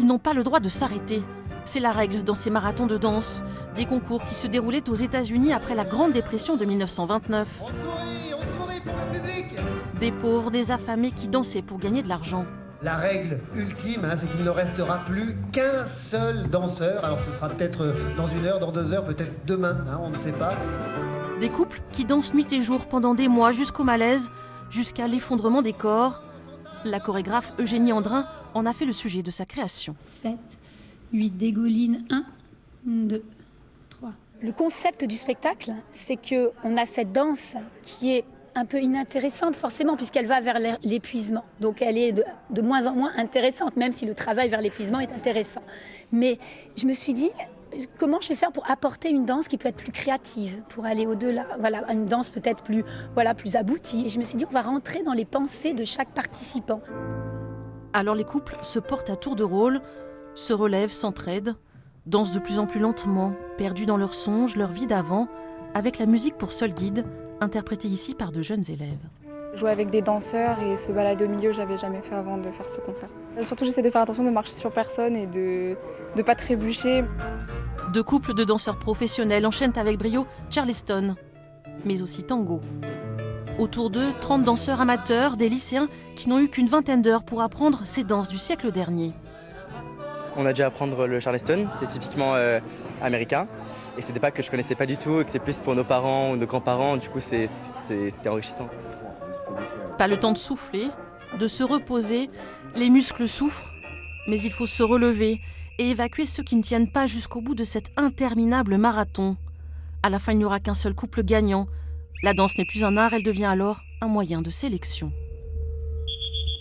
ils n'ont pas le droit de s'arrêter. C'est la règle dans ces marathons de danse, des concours qui se déroulaient aux États-Unis après la Grande Dépression de 1929. On sourit pour le public. Des pauvres, des affamés qui dansaient pour gagner de l'argent. La règle ultime, c'est qu'il ne restera plus qu'un seul danseur. Alors ce sera peut-être dans 1 heure, dans 2 heures, peut-être demain, on ne sait pas. Des couples qui dansent nuit et jour pendant des mois jusqu'au malaise, jusqu'à l'effondrement des corps. La chorégraphe Eugénie Andrin en a fait le sujet de sa création. 7, 8 dégouline, 1, 2, 3. Le concept du spectacle, c'est qu'on a cette danse qui est un peu inintéressante forcément puisqu'elle va vers l'épuisement. Donc elle est de moins en moins intéressante, même si le travail vers l'épuisement est intéressant. Mais je me suis dit, comment je vais faire pour apporter une danse qui peut être plus créative, pour aller au-delà, voilà, une danse peut-être plus aboutie. Et je me suis dit, on va rentrer dans les pensées de chaque participant. Alors les couples se portent à tour de rôle, se relèvent, s'entraident, dansent de plus en plus lentement, perdus dans leurs songes, leur vie d'avant, avec la musique pour seul guide, interprétée ici par de jeunes élèves. Jouer avec des danseurs et se balader au milieu, j'avais jamais fait avant de faire ce concert. Surtout, j'essaie de faire attention de marcher sur personne et de ne pas trébucher. 2 couples de danseurs professionnels enchaînent avec brio Charleston, mais aussi tango. Autour d'eux, 30 danseurs amateurs, des lycéens qui n'ont eu qu'une vingtaine d'heures pour apprendre ces danses du siècle dernier. On a dû apprendre le Charleston, c'est typiquement américain. Et c'est des pas que je connaissais pas du tout, et que c'est plus pour nos parents ou nos grands-parents, du coup c'était enrichissant. Pas le temps de souffler, de se reposer, les muscles souffrent, mais il faut se relever et évacuer ceux qui ne tiennent pas jusqu'au bout de cet interminable marathon. À la fin, il n'y aura qu'un seul couple gagnant. La danse n'est plus un art, elle devient alors un moyen de sélection.